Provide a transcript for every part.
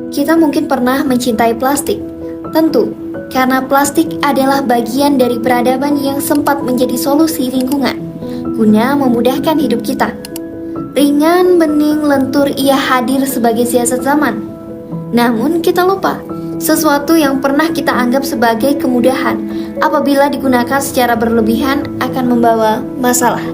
Kita mungkin pernah mencintai plastik. Tentu, karena plastik adalah bagian dari peradaban yang sempat menjadi solusi lingkungan, guna memudahkan hidup kita. Ringan, bening, lentur ia hadir sebagai siasat zaman. Namun kita lupa, sesuatu yang pernah kita anggap sebagai kemudahan, apabila digunakan secara berlebihan akan membawa masalah.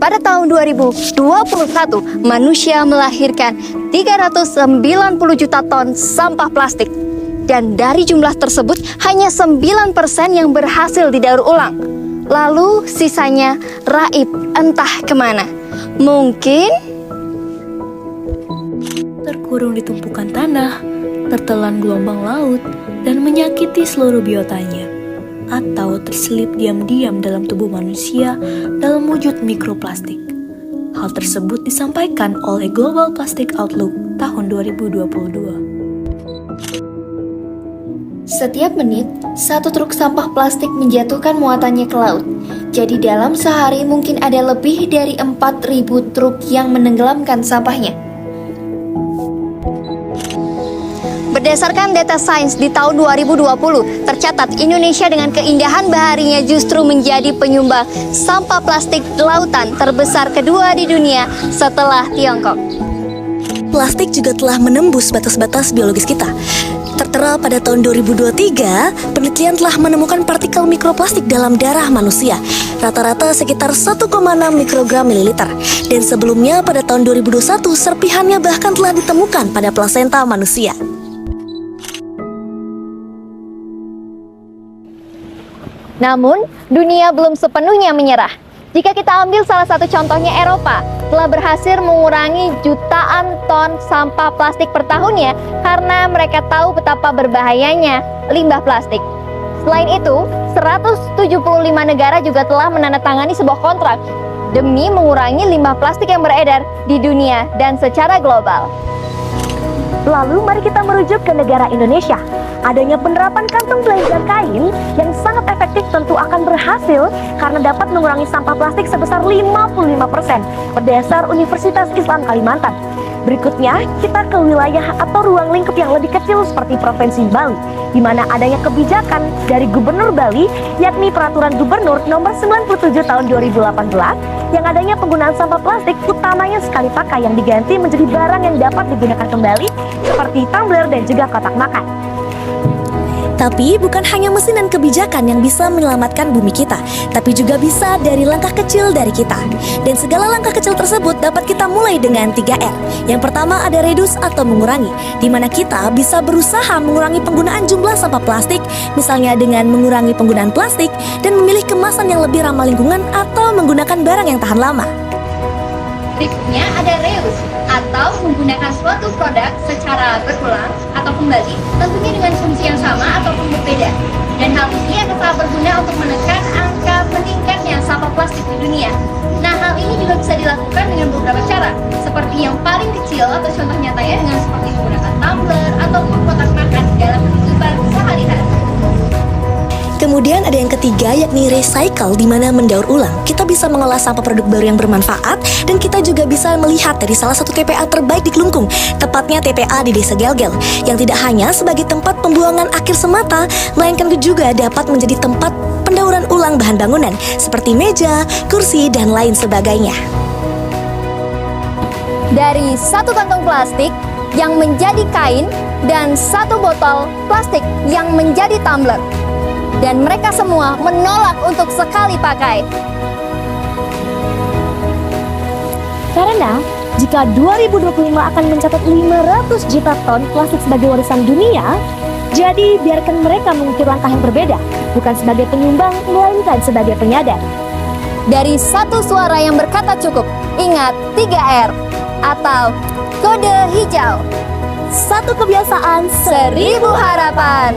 Pada tahun 2021, manusia melahirkan 390 juta ton sampah plastik. Dan dari jumlah tersebut, hanya 9% yang berhasil didaur ulang. Lalu sisanya raib entah kemana. Mungkin terkurung di tumpukan tanah, tertelan gelombang laut, dan menyakiti seluruh biotanya. Atau terselip diam-diam dalam tubuh manusia dalam wujud mikroplastik. Hal tersebut disampaikan oleh Global Plastic Outlook tahun 2022. Setiap menit, satu truk sampah plastik menjatuhkan muatannya ke laut. Jadi dalam sehari mungkin ada lebih dari 4.000 truk yang menenggelamkan sampahnya. berdasarkan data sains di tahun 2020, tercatat Indonesia dengan keindahan baharinya justru menjadi penyumbang sampah plastik lautan terbesar kedua di dunia setelah Tiongkok. Plastik juga telah menembus batas-batas biologis kita. Tertera pada tahun 2023, penelitian telah menemukan partikel mikroplastik dalam darah manusia, rata-rata sekitar 1,6 mikrogram mililiter. Dan sebelumnya pada tahun 2021, serpihannya bahkan telah ditemukan pada plasenta manusia. Namun, dunia belum sepenuhnya menyerah. Jika kita ambil salah satu contohnya Eropa, telah berhasil mengurangi jutaan ton sampah plastik per tahunnya karena mereka tahu betapa berbahayanya limbah plastik. Selain itu, 175 negara juga telah menandatangani sebuah kontrak demi mengurangi limbah plastik yang beredar di dunia dan secara global. Lalu mari kita merujuk ke negara Indonesia. Adanya penerapan kantong belanja kain yang sangat efektif tentu akan berhasil karena dapat mengurangi sampah plastik sebesar 55% berdasar Universitas Islam Kalimantan. Berikutnya, kita ke wilayah atau ruang lingkup yang lebih kecil seperti Provinsi Bali, di mana adanya kebijakan dari Gubernur Bali, yakni Peraturan Gubernur Nomor 97 Tahun 2018, yang adanya penggunaan sampah plastik utamanya sekali pakai yang diganti menjadi barang yang dapat digunakan kembali, seperti tumbler dan juga kotak makan. Tapi bukan hanya mesin dan kebijakan yang bisa menyelamatkan bumi kita, tapi juga bisa dari langkah kecil dari kita. Dan segala langkah kecil tersebut dapat kita mulai dengan 3R. Yang pertama ada reduce atau mengurangi, di mana kita bisa berusaha mengurangi penggunaan jumlah sampah plastik, misalnya dengan mengurangi penggunaan plastik dan memilih kemasan yang lebih ramah lingkungan atau menggunakan barang yang tahan lama. Berikutnya ada reuse atau menggunakan suatu produk secara berulang atau kembali, tentunya dengan fungsi yang sama ataupun berbeda. Dan hal ini akan sangat berguna untuk menekan angka meningkatnya sampah plastik di dunia. Nah, hal ini juga bisa dilakukan dengan beberapa cara, seperti yang paling kecil atau contoh nyatanya dengan seperti menggunakan tumbler ataupun kotak makan dalam kehidupan sehari-hari. Kemudian ada yang ketiga yakni recycle, di mana mendaur ulang. Kita bisa mengolah sampah produk baru yang bermanfaat dan kita juga bisa melihat dari salah satu TPA terbaik di Kelungkung, tepatnya TPA di Desa Gelgel, yang tidak hanya sebagai tempat pembuangan akhir semata, melainkan juga dapat menjadi tempat pendauran ulang bahan bangunan seperti meja, kursi, dan lain sebagainya. Dari satu kantong plastik yang menjadi kain dan satu botol plastik yang menjadi tumbler. Dan mereka semua menolak untuk sekali pakai. Karena jika 2025 akan mencatat 500 juta ton plastik sebagai warisan dunia, jadi biarkan mereka mengukir langkah yang berbeda, bukan sebagai penyumbang, melainkan sebagai penyadar. Dari satu suara yang berkata cukup, ingat 3R atau kode hijau. Satu kebiasaan, 1000 harapan.